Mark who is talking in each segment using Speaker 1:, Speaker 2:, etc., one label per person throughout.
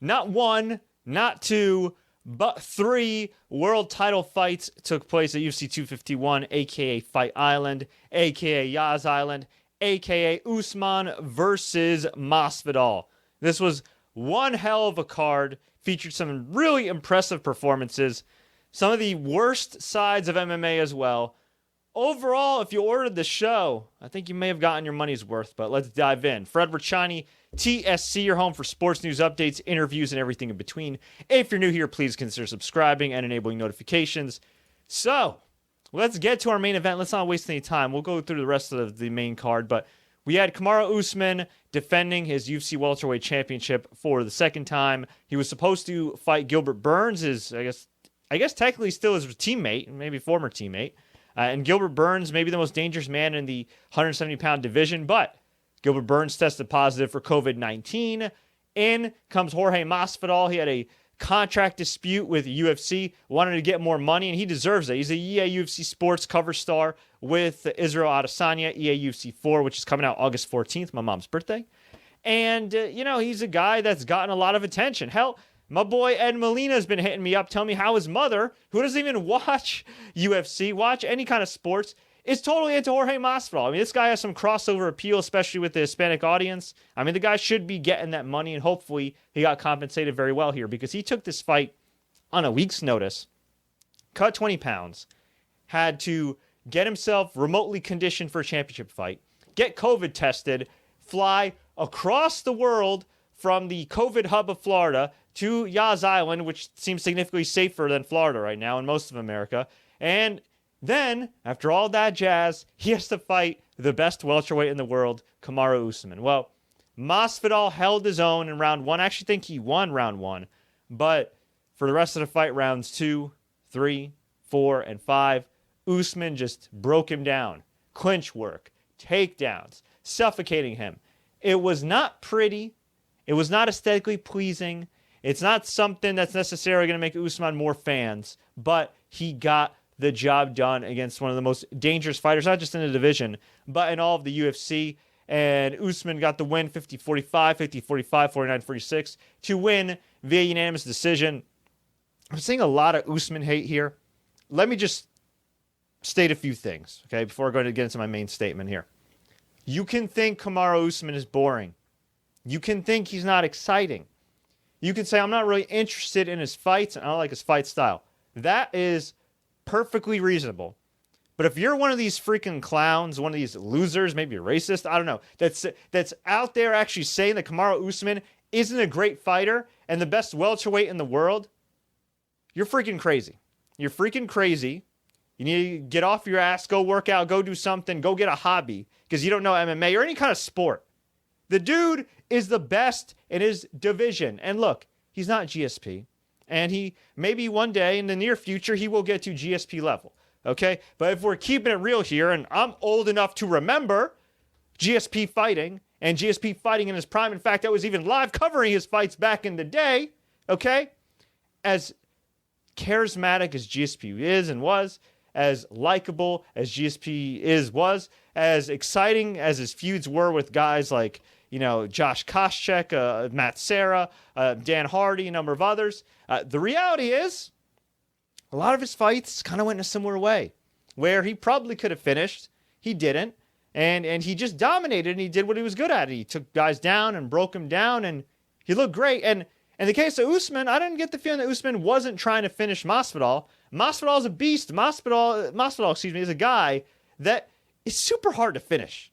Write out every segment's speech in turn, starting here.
Speaker 1: not one, not two, but three world title fights took place at UFC 251, aka Fight Island, aka Yaz Island, aka Usman versus Masvidal. This was one hell of a card, featured some really impressive performances, some of the worst sides of MMA as well. Overall, if you ordered the show, I think you may have gotten your money's worth, but let's dive in. Fred Rachani, TSC, your home for sports news updates, interviews, and everything in between. If you're new here, please consider subscribing and enabling notifications. So, let's get to our main event. Let's not waste any time. We'll go through the rest of the main card, but we had Kamaru Usman defending his UFC welterweight championship for the second time. He was supposed to fight Gilbert Burns, his, I guess technically still his teammate, maybe former teammate. And Gilbert Burns may be the most dangerous man in the 170-pound division, but Gilbert Burns tested positive for COVID-19. In comes Jorge Masvidal. He had a contract dispute with UFC, wanted to get more money, and he deserves it. He's a EA UFC Sports cover star with Israel Adesanya, EA UFC 4, which is coming out August 14th, my mom's birthday. And, he's a guy that's gotten a lot of attention. Hell, my boy Ed Molina has been hitting me up, telling me how his mother, who doesn't even watch UFC, watch any kind of sports, is totally into Jorge Masvidal. I mean, this guy has some crossover appeal, especially with the Hispanic audience. I mean, the guy should be getting that money, and hopefully he got compensated very well here, because he took this fight on a week's notice, cut 20 pounds, had to get himself remotely conditioned for a championship fight, get COVID tested, fly across the world from the COVID hub of Florida to Yaz Island, which seems significantly safer than Florida right now in most of America. And then, after all that jazz, he has to fight the best welterweight in the world, Kamaru Usman. Well, Masvidal held his own in round one. I actually think he won round one. But for the rest of the fight, rounds 2, 3, 4, and 5, Usman just broke him down. Clinch work, takedowns, suffocating him. It was not pretty. It was not aesthetically pleasing. It's not something that's necessarily going to make Usman more fans, but he got the job done against one of the most dangerous fighters, not just in the division, but in all of the UFC. And Usman got the win 50-45, 50-45, 49-46 to win via unanimous decision. I'm seeing a lot of Usman hate here. Let me just state a few things, okay, before I go to get into my main statement here. You can think Kamaru Usman is boring. You can think he's not exciting. You can say, I'm not really interested in his fights, and I don't like his fight style. That is perfectly reasonable. But if you're one of these freaking clowns, one of these losers, maybe a racist, I don't know, that's out there actually saying that Kamaru Usman isn't a great fighter and the best welterweight in the world, you're freaking crazy. You're freaking crazy. You need to get off your ass, go work out, go do something, go get a hobby, because you don't know MMA or any kind of sport. The dude is the best in his division. And look, he's not GSP. And he, maybe one day in the near future, he will get to GSP level. Okay? But if we're keeping it real here, and I'm old enough to remember GSP fighting, and GSP fighting in his prime. In fact, I was even live covering his fights back in the day. Okay? As charismatic as GSP is and was, as likable as GSP was, as exciting as his feuds were with guys like, Josh Koscheck, Matt Serra, Dan Hardy, a number of others. The reality is, a lot of his fights kind of went in a similar way, where he probably could have finished. He didn't. And he just dominated, and he did what he was good at. He took guys down and broke them down, and he looked great. And in the case of Usman, I didn't get the feeling that Usman wasn't trying to finish Masvidal. Masvidal is a beast. Masvidal, is a guy that is super hard to finish.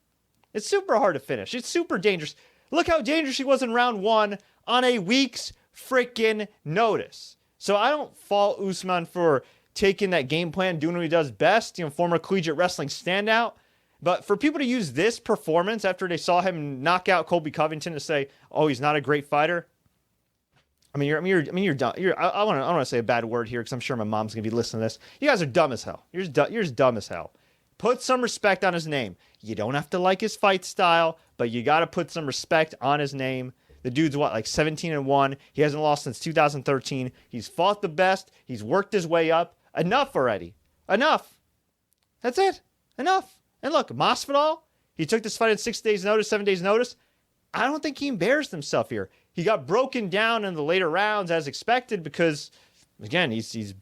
Speaker 1: It's super hard to finish. It's super dangerous. Look how dangerous he was in round one on a week's freaking notice. So I don't fault Usman for taking that game plan, doing what he does best, former collegiate wrestling standout. But for people to use this performance after they saw him knock out Colby Covington to say, "Oh, he's not a great fighter," you're dumb. I want to say a bad word here because I'm sure my mom's gonna be listening to this. You guys are dumb as hell. You're just dumb as hell. Put some respect on his name. You don't have to like his fight style, but you got to put some respect on his name. The dude's 17-1. He hasn't lost since 2013. He's fought the best. He's worked his way up. Enough already. Enough. That's it. Enough. And look, Masvidal, he took this fight at 6 days notice, 7 days notice. I don't think he embarrassed himself here. he got broken down in the later rounds as expected because, again, he's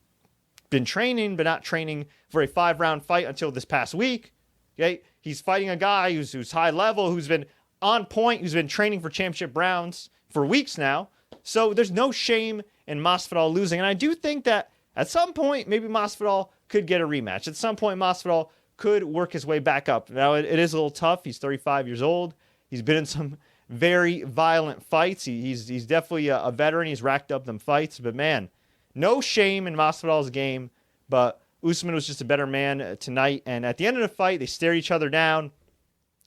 Speaker 1: been training, but not training for a 5-round fight until this past week. Okay, he's fighting a guy who's high level, who's been on point, who's been training for championship rounds for weeks now. So there's no shame in Masvidal losing. And I do think that at some point, maybe Masvidal could get a rematch. At some point, Masvidal could work his way back up. Now, it is a little tough. He's 35 years old. He's been in some very violent fights. He's definitely a veteran. He's racked up them fights. But, man, no shame in Masvidal's game. But Usman was just a better man tonight. And at the end of the fight, they stared each other down,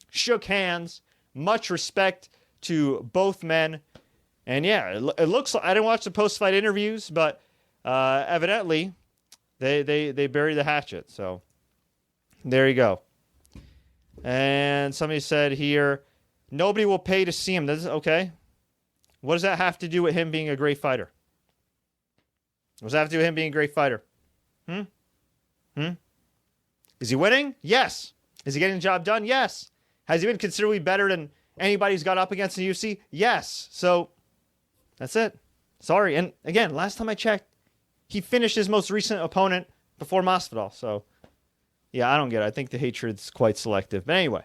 Speaker 1: shook hands, much respect to both men. And, yeah, it looks like, I didn't watch the post-fight interviews, but evidently they buried the hatchet. So there you go. And somebody said here, nobody will pay to see him. Okay. What does that have to do with him being a great fighter? What does that have to do with him being a great fighter? Is he winning? Yes. Is he getting the job done? Yes. Has he been considerably better than anybody who's got up against in the UFC? Yes. So that's it. Sorry. And again, last time I checked, he finished his most recent opponent before Masvidal. So, yeah, I don't get it. I think the hatred's quite selective. But anyway,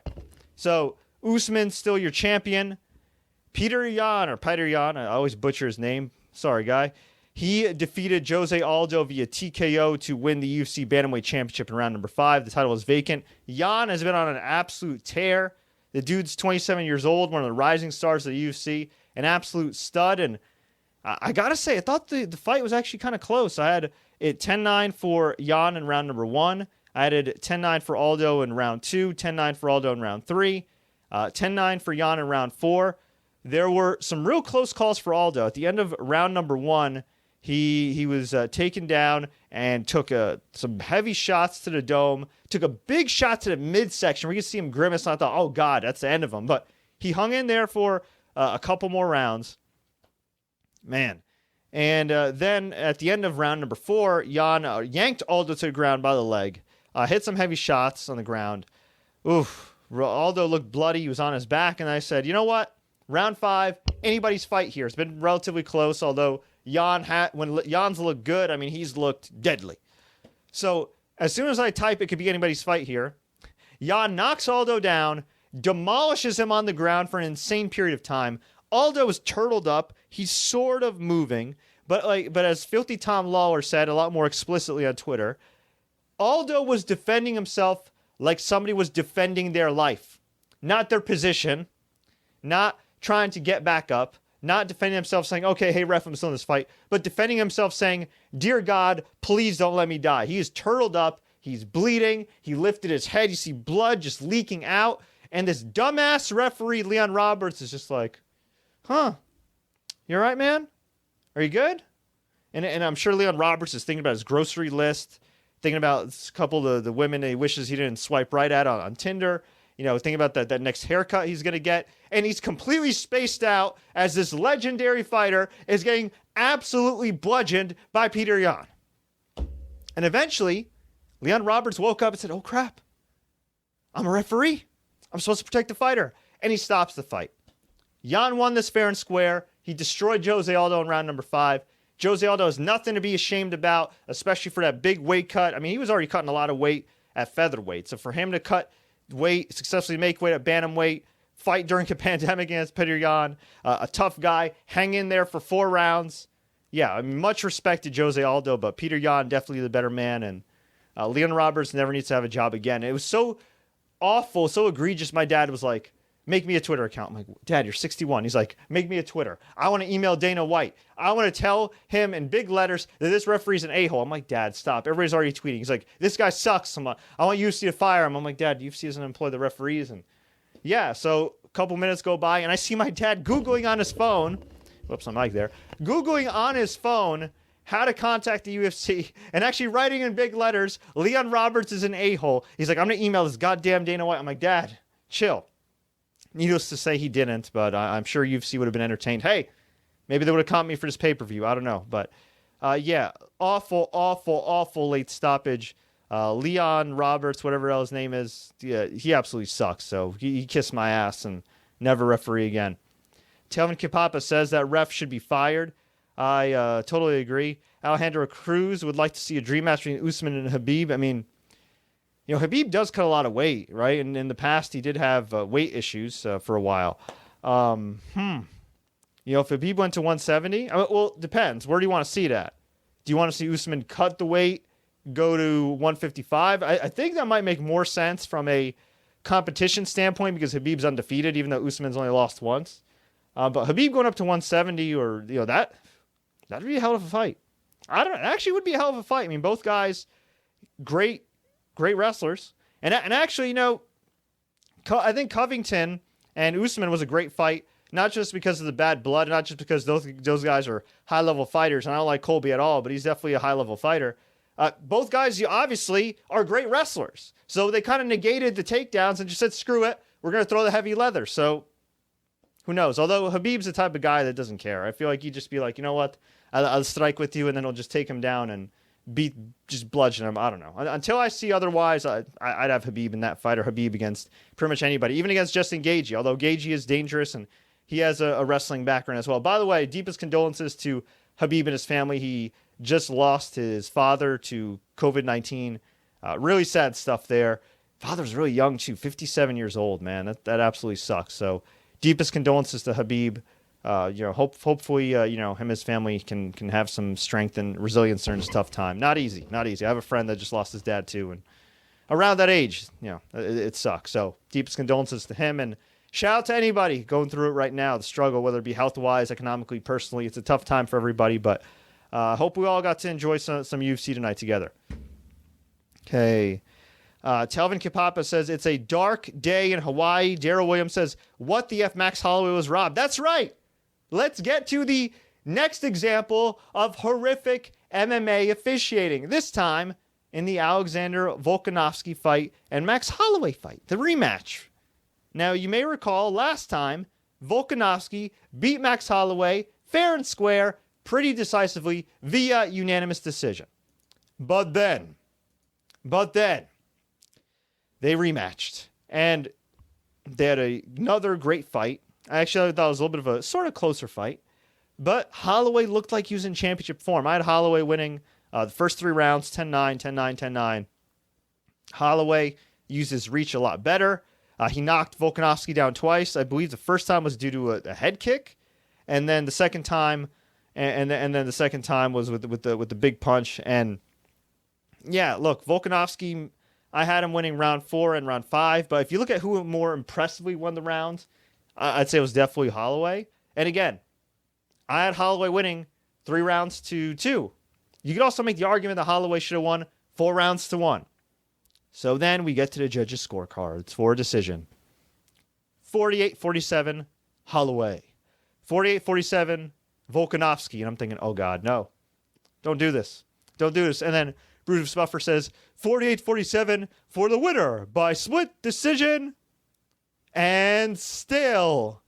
Speaker 1: so Usman's still your champion. Peter Yan, I always butcher his name. Sorry, guy. He defeated Jose Aldo via TKO to win the UFC Bantamweight Championship in round number 5. The title was vacant. Yan has been on an absolute tear. The dude's 27 years old, one of the rising stars of the UFC, an absolute stud. And I got to say, I thought the fight was actually kind of close. I had it 10-9 for Yan in round number 1. I had it 10-9 for Aldo in round 2, 10-9 for Aldo in round 3, 10-9 for Yan in round 4. There were some real close calls for Aldo. At the end of round number 1, he was taken down and took some heavy shots to the dome, took a big shot to the midsection where you could see him grimace, and I thought, oh, God, that's the end of him. But he hung in there for a couple more rounds. Man. And then at the end of round number 4, Yan yanked Aldo to the ground by the leg, hit some heavy shots on the ground. Oof. Aldo looked bloody. He was on his back. And I said, you know what? Round 5, anybody's fight here. It's been relatively close, although when Jan's looked good, I mean, he's looked deadly. So as soon as I type it could be anybody's fight here, Yan knocks Aldo down, demolishes him on the ground for an insane period of time. Aldo is turtled up. He's sort of moving, but as Filthy Tom Lawler said a lot more explicitly on Twitter, Aldo was defending himself like somebody was defending their life, not their position, not trying to get back up, not defending himself saying, okay, hey, ref, I'm still in this fight, but defending himself saying, dear God, please don't let me die. He is turtled up. He's bleeding. He lifted his head. You see blood just leaking out. And this dumbass referee, Leon Roberts, is just like, huh, you all right, man? Are you good? And I'm sure Leon Roberts is thinking about his grocery list, thinking about a couple of the women he wishes he didn't swipe right at on Tinder. You know, thinking about that next haircut he's going to get. And he's completely spaced out as this legendary fighter is getting absolutely bludgeoned by Peter Yan. And eventually, Leon Roberts woke up and said, oh, crap. I'm a referee. I'm supposed to protect the fighter. And he stops the fight. Yan won this fair and square. He destroyed Jose Aldo in round number 5. Jose Aldo has nothing to be ashamed about, especially for that big weight cut. I mean, he was already cutting a lot of weight at featherweight. So for him to cut weight, successfully make weight at bantamweight, fight during a pandemic against Peter Yan, a tough guy, hang in there for 4 rounds. Yeah, I mean, much respect to Jose Aldo, but Peter Yan definitely the better man, and Leon Roberts never needs to have a job again. It was so awful, so egregious. My dad was like, make me a Twitter account. I'm like, Dad, you're 61. He's like, make me a Twitter. I want to email Dana White. I want to tell him in big letters that this referee's an a-hole. I'm like, Dad, stop. Everybody's already tweeting. He's like, this guy sucks. I want UFC to fire him. I'm like, Dad, UFC doesn't employ the referees. And yeah, so a couple minutes go by, and I see my dad Googling on his phone. Whoops, I'm like there. Googling on his phone how to contact the UFC and actually writing in big letters, Leon Roberts is an a-hole. He's like, I'm going to email this goddamn Dana White. I'm like, Dad, chill. Needless to say, he didn't, but I'm sure UFC would have been entertained. Hey, maybe they would have caught me for this pay-per-view. I don't know. But, yeah, awful late stoppage. Leon Roberts, whatever his name is, yeah, he absolutely sucks. So he kissed my ass and never referee again. Telvin Kipapa says that ref should be fired. I totally agree. Alejandro Cruz would like to see a dream match between Usman and Khabib. I mean, Khabib does cut a lot of weight, right? And in the past, he did have weight issues for a while. If Khabib went to 170, well, it depends. Where do you want to see that? Do you want to see Usman cut the weight, go to 155? I think that might make more sense from a competition standpoint because Khabib's undefeated, even though Usman's only lost once. But Khabib going up to 170 or, that'd be a hell of a fight. It actually would be a hell of a fight. I mean, both guys, great wrestlers. And actually, I think Covington and Usman was a great fight, not just because of the bad blood, not just because those guys are high-level fighters. And I don't like Colby at all, but he's definitely a high-level fighter. Both guys, obviously, are great wrestlers. So they kind of negated the takedowns and just said, screw it, we're going to throw the heavy leather. So who knows? Although Khabib's the type of guy that doesn't care. I feel like he'd just be like, you know what? I'll strike with you, and then I'll just take him down and just bludgeon him. I don't know. Until I see otherwise, I'd have Khabib in that fight, or Khabib against pretty much anybody, even against Justin Gaethje. Although Gaethje is dangerous, and he has a wrestling background as well. By the way, deepest condolences to Khabib and his family. He just lost his father to COVID-19. Really sad stuff there. Father's really young, too, 57 years old, man. That absolutely sucks. So deepest condolences to Khabib. Hopefully, him and his family can have some strength and resilience during this tough time. Not easy. I have a friend that just lost his dad too, and around that age, it sucks. So deepest condolences to him, and shout out to anybody going through it right now, the struggle, whether it be health-wise, economically, personally. It's a tough time for everybody, but hope we all got to enjoy some UFC tonight together. Okay. Telvin Kipapa says, it's a dark day in Hawaii. Daryl Williams says, what the F, Max Holloway was robbed. That's right. Let's get to the next example of horrific MMA officiating. This time in the Alexander Volkanovski fight and Max Holloway fight, the rematch. Now, you may recall last time, Volkanovski beat Max Holloway fair and square, pretty decisively, via unanimous decision. But then, they rematched. And they had another great fight. Actually, I thought it was a little bit of a sort of closer fight. But Holloway looked like he was in championship form. I had Holloway winning the first 3 rounds, 10-9, 10-9, 10-9. Holloway used his reach a lot better. He knocked Volkanovski down twice. I believe the first time was due to a head kick. And then the second time, and then the second time was with the big punch. And yeah, look, Volkanovski, I had him winning round 4 and round 5. But if you look at who more impressively won the rounds, I'd say it was definitely Holloway. And again, I had Holloway winning 3 rounds to 2. You could also make the argument that Holloway should have won 4 rounds to 1. So then we get to the judges' scorecards for a decision. 48-47, Holloway. 48-47, Volkanovski. And I'm thinking, oh God, no. Don't do this. And then Bruce Spuffer says, 48-47 for the winner by split decision. And still,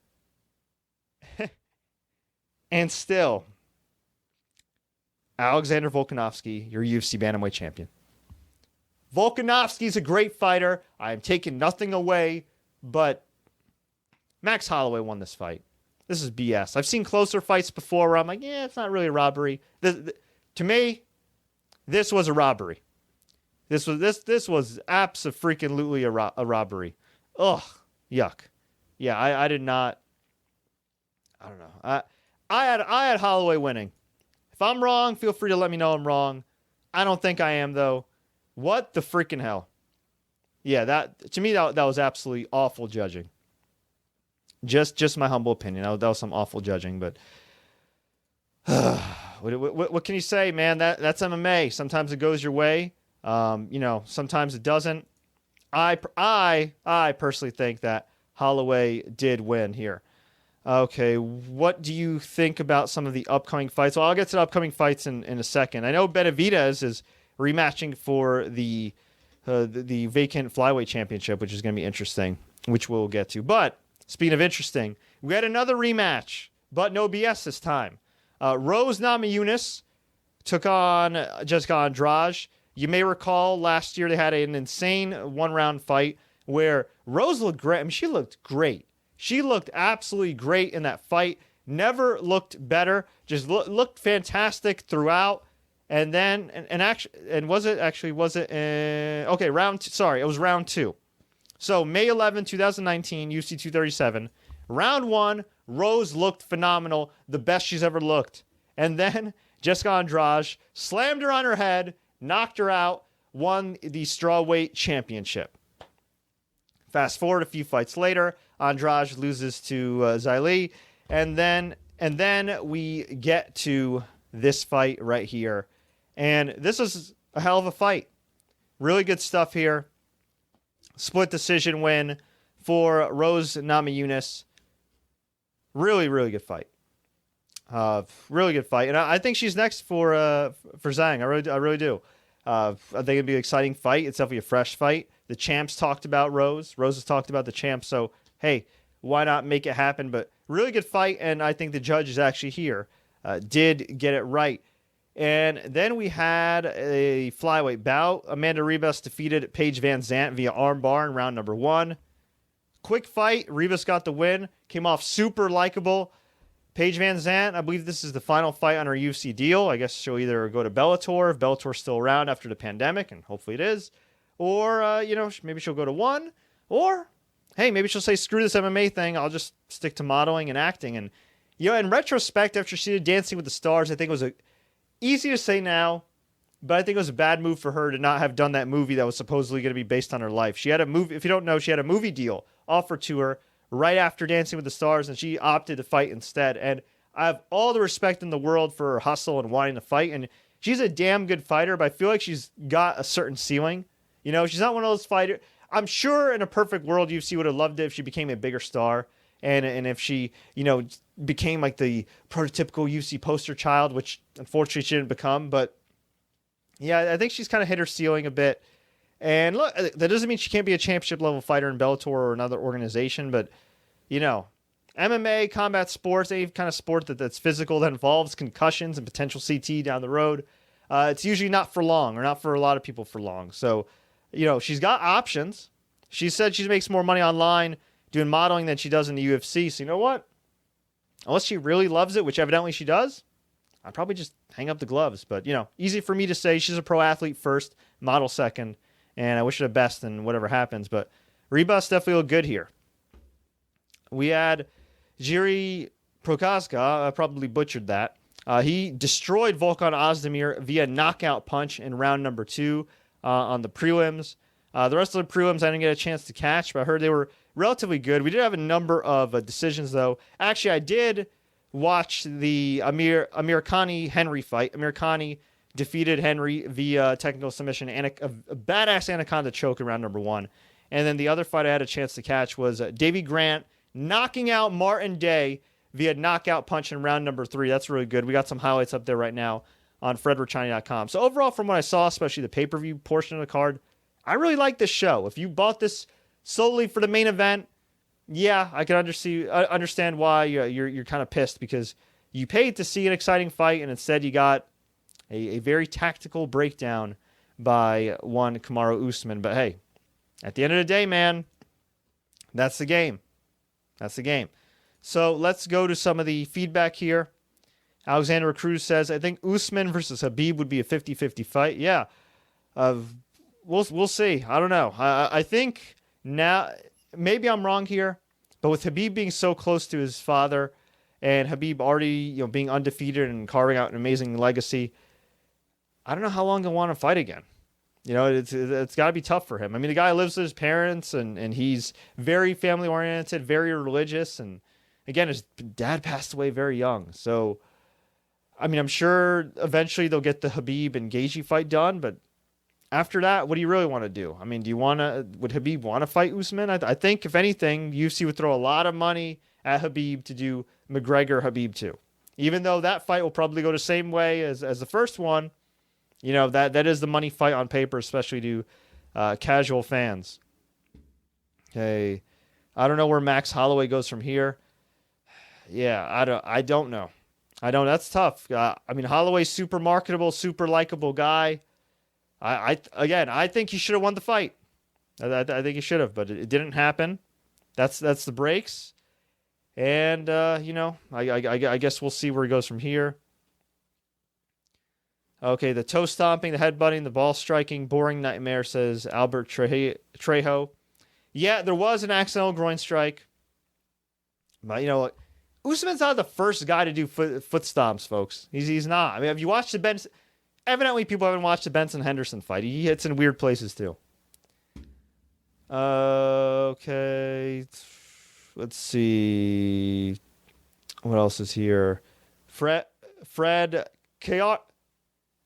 Speaker 1: Alexander Volkanovski, your UFC Bantamweight champion. Volkanovski's a great fighter. I am taking nothing away, but Max Holloway won this fight. This is BS. I've seen closer fights before where I'm like, yeah, it's not really a robbery. To me, this was a robbery. This was abso-freaking-lutely a robbery. Ugh. Yuck. Yeah, I did not. I don't know. I had Holloway winning. If I'm wrong, feel free to let me know I'm wrong. I don't think I am, though. What the freaking hell? Yeah, to me that was absolutely awful judging. Just my humble opinion. That was some awful judging, but what can you say, man? That's MMA. Sometimes it goes your way. Sometimes it doesn't. I personally think that Holloway did win here. Okay, what do you think about some of the upcoming fights? Well, I'll get to the upcoming fights in a second. I know Benavidez is rematching for the vacant flyweight championship, which is going to be interesting, which we'll get to. But speaking of interesting, we had another rematch, but no BS this time. Rose Namajunas took on Jessica Andrade. You may recall last year they had an insane 1-round fight where Rose looked great. I mean, she looked great. She looked absolutely great in that fight. Never looked better. Just looked fantastic throughout. And then, was it round two? Sorry, it was round 2. So May 11, 2019, UFC 237. Round 1, Rose looked phenomenal, the best she's ever looked. And then Jessica Andrade slammed her on her head, knocked her out, won the strawweight championship. Fast forward a few fights later, Andrade loses to Zhilei, and then we get to this fight right here. And this is a hell of a fight. Really good stuff here. Split decision win for Rose Namajunas. Really, really good fight. Really good fight. And I think she's next for Zhang. I really do. I think it'd be an exciting fight. It's definitely a fresh fight. The champs talked about Rose. Rose has talked about the champs. So, hey, why not make it happen? But really good fight, and I think the judge is actually here. Did get it right. And then we had a flyweight bout. Amanda Ribas defeated Paige Van Zant via armbar in round number 1. Quick fight. Ribas got the win. Came off super likable. Paige Van Zant, I believe this is the final fight on her UFC deal. I guess she'll either go to Bellator, if Bellator's still around after the pandemic, and hopefully it is. Or, maybe she'll go to ONE. Or, hey, maybe she'll say, screw this MMA thing. I'll just stick to modeling and acting. And, in retrospect, after she did Dancing with the Stars, I think it was easy to say now, but I think it was a bad move for her to not have done that movie that was supposedly going to be based on her life. She had a movie, if you don't know, she had a movie deal offered to her right after Dancing with the Stars, and she opted to fight instead. And I have all the respect in the world for her hustle and wanting to fight, and she's a damn good fighter, but I feel like she's got a certain ceiling. She's not one of those fighters. I'm sure in a perfect world, UFC would have loved it if she became a bigger star, and if she, became like the prototypical UFC poster child, which unfortunately she didn't become. But yeah, I think she's kind of hit her ceiling a bit. And look, that doesn't mean she can't be a championship level fighter in Bellator or another organization, but MMA, combat sports, any kind of sport that's physical, that involves concussions and potential CT down the road, it's usually not for long, or not for a lot of people for long. So, she's got options. She said she makes more money online doing modeling than she does in the UFC. So you know what? Unless she really loves it, which evidently she does, I'd probably just hang up the gloves. But, easy for me to say. She's a pro athlete first, model second, and I wish her the best in whatever happens. But Ribas definitely looked good here. We had Jiri Prokaska, I probably butchered that. He destroyed Volkan Ozdemir via knockout punch in round number 2 on the prelims. The rest of the prelims I didn't get a chance to catch, but I heard they were relatively good. We did have a number of decisions, though. Actually, I did watch the Amir Khani Henry fight. Amir Khani defeated Henry via technical submission and a badass anaconda choke in round number 1. And then the other fight I had a chance to catch was Davy Grant knocking out Martin Day via knockout punch in round number 3. That's really good. We got some highlights up there right now on fredrichani.com. So overall, from what I saw, especially the pay-per-view portion of the card, I really like this show. If you bought this solely for the main event, yeah, I can understand why you're kind of pissed, because you paid to see an exciting fight, and instead you got a very tactical breakdown by one Kamaru Usman. But hey, at the end of the day, man, that's the game. That's the game. So let's go to some of the feedback here. Alexander Cruz says, I think Usman versus Khabib would be a 50-50 fight. Yeah. We'll see. I don't know. I think now, maybe I'm wrong here, but with Khabib being so close to his father and Khabib already being undefeated and carving out an amazing legacy, I don't know how long he'll want to fight again. It's got to be tough for him. I mean, the guy lives with his parents, and he's very family-oriented, very religious, and again, his dad passed away very young. So, I mean, I'm sure eventually they'll get the Khabib and Gaethje fight done, but after that, what do you really want to do? I mean, would Khabib want to fight Usman? I think, if anything, UFC would throw a lot of money at Khabib to do McGregor-Khabib too. Even though that fight will probably go the same way as the first one, that is the money fight on paper, especially to casual fans. Okay, I don't know where Max Holloway goes from here. Yeah, I don't know. That's tough. I mean, Holloway's super marketable, super likable guy. I think he should have won the fight. I think he should have, but it didn't happen. That's the breaks. And, I guess we'll see where he goes from here. Okay, the toe stomping, the headbutting, the ball striking, boring nightmare, says Albert Trejo. Yeah, there was an accidental groin strike. But you know what? Usman's not the first guy to do foot stomps, folks. He's not. I mean, have you watched the Benson? Evidently, people haven't watched the Benson Henderson fight. He hits in weird places too. Okay, let's see. What else is here? Fred Kaya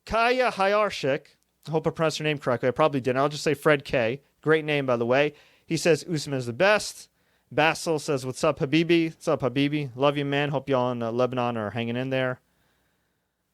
Speaker 1: Hayarshik. I hope I pronounced your name correctly. I probably didn't. I'll just say Fred K. Great name, by the way. He says Usman is the best. Basil says, what's up, Habibi? What's up, Habibi? Love you, man. Hope y'all in Lebanon are hanging in there.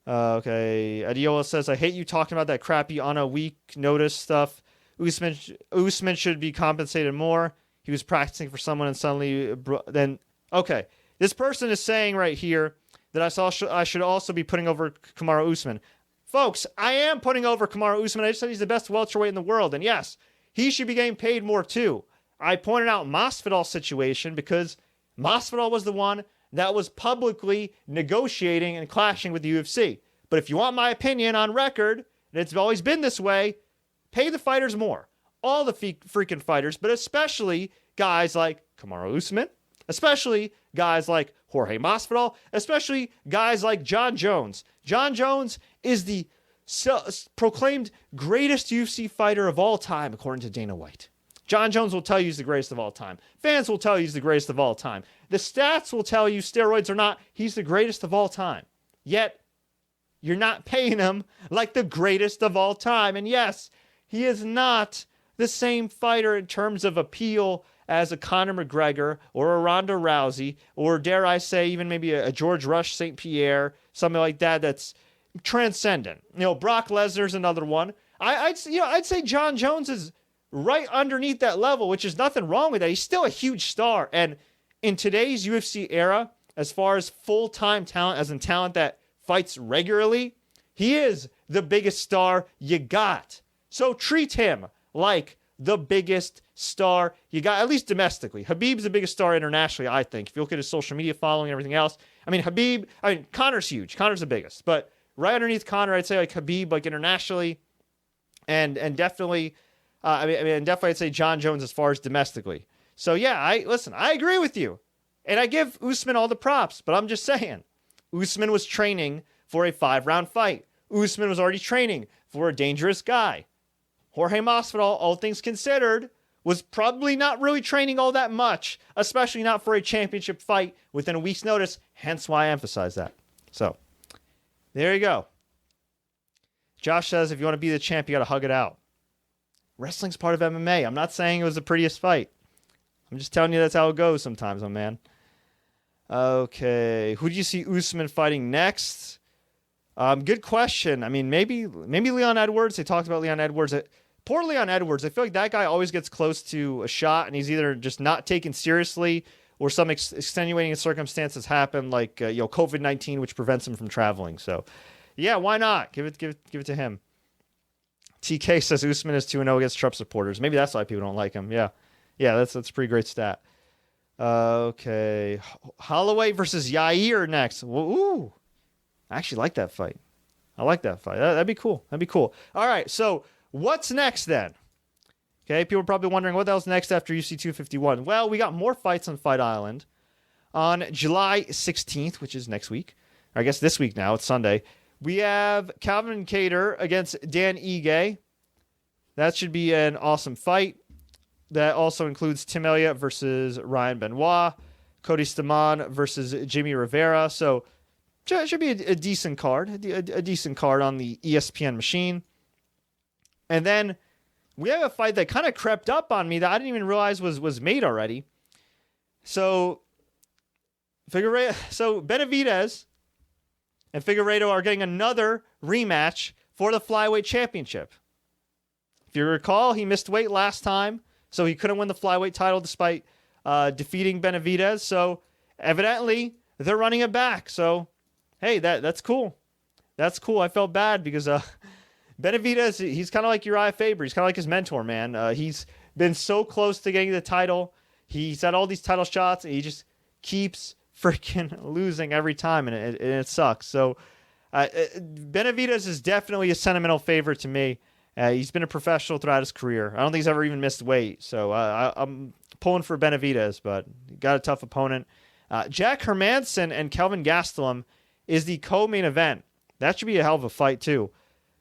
Speaker 1: Okay. Adiola says, I hate you talking about that crappy on a week notice stuff. Usman should be compensated more. He was practicing for someone and suddenly then. Okay. This person is saying right here that I should also be putting over Kamaru Usman. Folks, I am putting over Kamaru Usman. I just said he's the best welterweight in the world. And yes, he should be getting paid more too. I pointed out Masvidal's situation because Masvidal was the one that was publicly negotiating and clashing with the UFC. But if you want my opinion on record, and it's always been this way, pay the fighters more. All the freaking fighters, but especially guys like Kamaru Usman, especially guys like Jorge Masvidal, especially guys like John Jones. John Jones is the proclaimed greatest UFC fighter of all time, according to Dana White. John Jones will tell you he's the greatest of all time. Fans will tell you he's the greatest of all time. The stats will tell you, steroids or not, he's the greatest of all time. Yet, you're not paying him like the greatest of all time. And yes, he is not the same fighter in terms of appeal as a Conor McGregor or a Ronda Rousey, or dare I say, even maybe a George Rush St. Pierre, something like that that's transcendent. Brock Lesnar's another one. I'd say John Jones is right underneath that level, which is nothing wrong with that. He's still a huge star. And in today's UFC era, as far as full-time talent, as in talent that fights regularly, he is the biggest star you got. So treat him like the biggest star you got, at least domestically. Khabib's the biggest star internationally, I think. If you look at his social media following and everything else. Conor's huge. Conor's the biggest. But right underneath Conor, I'd say like Khabib, like internationally. And definitely... definitely I'd say John Jones as far as domestically. So yeah, I agree with you. And I give Usman all the props, but I'm just saying, Usman was training for a 5-round fight. Usman was already training for a dangerous guy. Jorge Masvidal, all things considered, was probably not really training all that much, especially not for a championship fight within a week's notice, hence why I emphasize that. So, there you go. Josh says, if you want to be the champ, you got to hug it out. Wrestling's part of MMA. I'm not saying it was the prettiest fight. I'm just telling you that's how it goes sometimes, my man. Okay. Who do you see Usman fighting next? Good question. I mean, maybe Leon Edwards. They talked about Leon Edwards. Poor Leon Edwards. I feel like that guy always gets close to a shot, and he's either just not taken seriously or some extenuating circumstances happen, like COVID-19, which prevents him from traveling. So, yeah, why not? Give it to him. TK says Usman is 2-0 against Trump supporters. Maybe that's why people don't like him. Yeah, that's a pretty great stat. Okay. Holloway versus Yair next. Ooh. I actually like that fight. That'd be cool. All right, so what's next then? Okay, people are probably wondering what the hell's next after UFC 251. Well, we got more fights on Fight Island. On July 16th, which is next week. Or I guess this week now, it's Sunday. We have Calvin Kattar against Dan Ige. That should be an awesome fight. That also includes Tim Elliott versus Ryan Benoit, Cody Stamann versus Jimmy Rivera. So it should be a decent card, a decent card on the ESPN machine. And then we have a fight that kind of crept up on me that I didn't even realize was made already. So Benavidez and Figueiredo are getting another rematch for the flyweight championship. If you recall, he missed weight last time, so he couldn't win the flyweight title despite defeating Benavidez. So evidently, they're running it back. So, hey, that's cool. That's cool. I felt bad because Benavidez, he's kind of like Uriah Faber. He's kind of like his mentor, man. He's been so close to getting the title. He's had all these title shots, and he just keeps freaking losing every time, and it sucks. So Benavidez is definitely a sentimental favorite to me. He's been a professional throughout his career. I don't think he's ever even missed weight. So I'm pulling for Benavidez, but got a tough opponent. Jack Hermanson and Kelvin Gastelum is the co-main event. That should be a hell of a fight, too.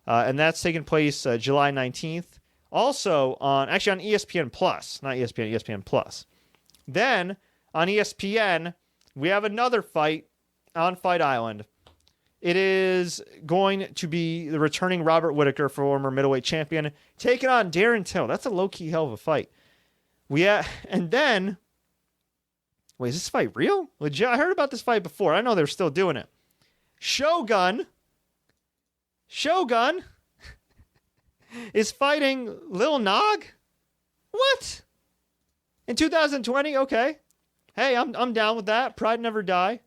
Speaker 1: And that's taking place July 19th. Also on ESPN Plus. Not ESPN, ESPN Plus. Then on ESPN, we have another fight on Fight Island. It is going to be the returning Robert Whittaker, former middleweight champion, taking on Darren Till. That's a low-key hell of a fight. And then, wait, is this fight real? Legit? I heard about this fight before. I know they're still doing it. Shogun is fighting Lil Nog? What? In 2020? Okay. Hey, I'm down with that. Pride never die.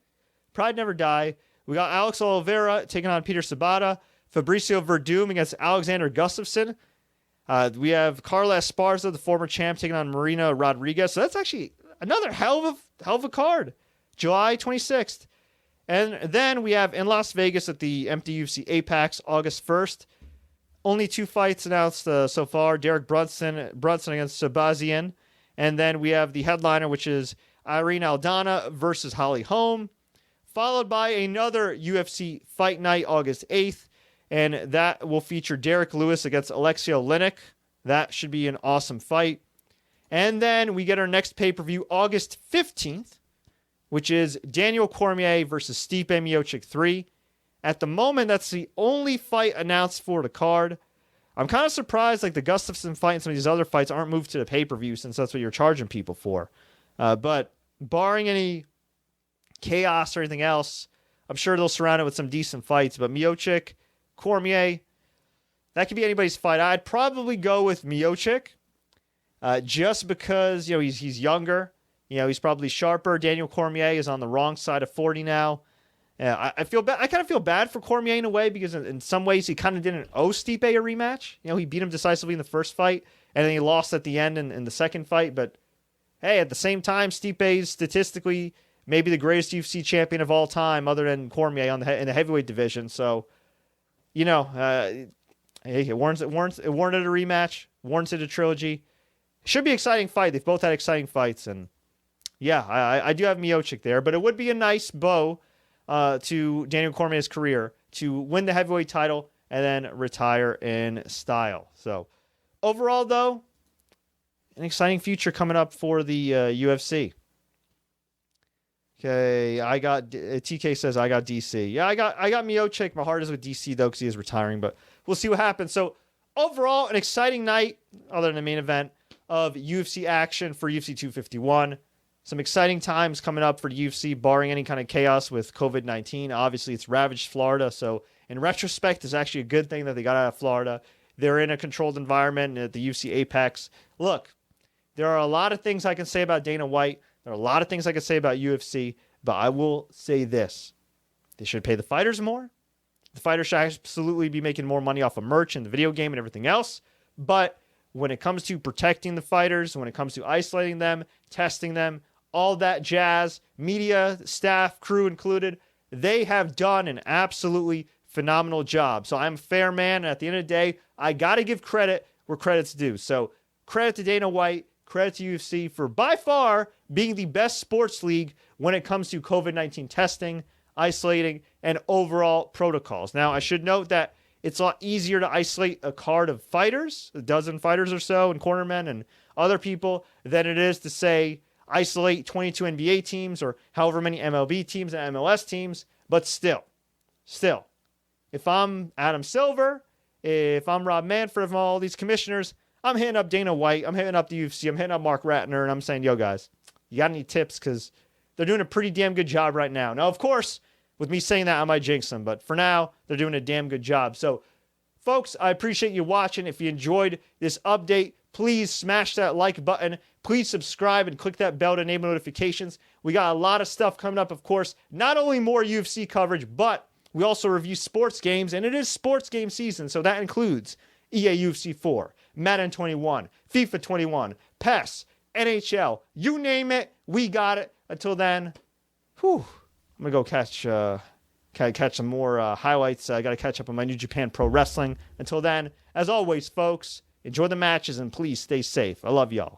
Speaker 1: We got Alex Oliveira taking on Peter Sabata. Fabricio Verdum against Alexander Gustafsson. We have Carla Esparza, the former champ, taking on Marina Rodriguez. So that's actually another hell of a card. July 26th. And then we have in Las Vegas at the Empty UFC Apex, August 1st. Only 2 fights announced so far. Derek Brunson against Sabazian. And then we have the headliner, which is Irene Aldana versus Holly Holm. Followed by another UFC Fight Night, August 8th. And that will feature Derek Lewis against Alexei Oleinik. That should be an awesome fight. And then we get our next pay-per-view, August 15th, which is Daniel Cormier versus Stipe Miocic 3. At the moment, that's the only fight announced for the card. I'm kind of surprised like the Gustafsson fight and some of these other fights aren't moved to the pay-per-view since that's what you're charging people for. But barring any chaos or anything else, I'm sure they'll surround it with some decent fights. But Miocic, Cormier, that could be anybody's fight. I'd probably go with Miocic just because he's younger. He's probably sharper. Daniel Cormier is on the wrong side of 40 now. I feel bad. I kind of feel bad for Cormier in a way because in some ways he kind of didn't owe Stipe a rematch. He beat him decisively in the first fight and then he lost at the end in the second fight. But hey, at the same time, Stipe is statistically maybe the greatest UFC champion of all time, other than Cormier in the heavyweight division. So, it warrants a rematch, warranted a trilogy. Should be an exciting fight. They've both had exciting fights, and yeah, I do have Miocic there, but it would be a nice bow to Daniel Cormier's career to win the heavyweight title and then retire in style. So overall, though, an exciting future coming up for the UFC. Okay, TK says I got DC. Yeah, I got Miocic. My heart is with DC though because he is retiring, but we'll see what happens. So overall, an exciting night, other than the main event, of UFC action for UFC 251. Some exciting times coming up for the UFC, barring any kind of chaos with COVID-19. Obviously, it's ravaged Florida, so in retrospect, it's actually a good thing that they got out of Florida. They're in a controlled environment at the UFC Apex. Look, there are a lot of things I can say about Dana White. There are a lot of things I can say about UFC, but I will say this. They should pay the fighters more. The fighters should absolutely be making more money off of merch and the video game and everything else. But when it comes to protecting the fighters, when it comes to isolating them, testing them, all that jazz, media, staff, crew included, they have done an absolutely phenomenal job. So I'm a fair man, and at the end of the day, I got to give credit where credit's due. So credit to Dana White, credit to UFC for by far being the best sports league when it comes to COVID-19 testing, isolating, and overall protocols. Now, I should note that it's a lot easier to isolate a card of fighters, a dozen fighters or so, and cornermen and other people, than it is to, say, isolate 22 NBA teams or however many MLB teams and MLS teams. But still, if I'm Adam Silver, if I'm Rob Manfred, if I'm all these commissioners, I'm hitting up Dana White, I'm hitting up the UFC, I'm hitting up Mark Ratner, and I'm saying, yo, guys, you got any tips? Because they're doing a pretty damn good job right now. Now, of course, with me saying that, I might jinx them, but for now, they're doing a damn good job. So, folks, I appreciate you watching. If you enjoyed this update, please smash that like button. Please subscribe and click that bell to enable notifications. We got a lot of stuff coming up, of course. Not only more UFC coverage, but we also review sports games, and it is sports game season, so that includes EA UFC 4, Madden 21, FIFA 21, PES, NHL, you name it, we got it. Until then, I'm gonna go catch some more highlights. I gotta catch up on my New Japan Pro Wrestling. Until then, as always, folks, enjoy the matches and please stay safe. I love y'all.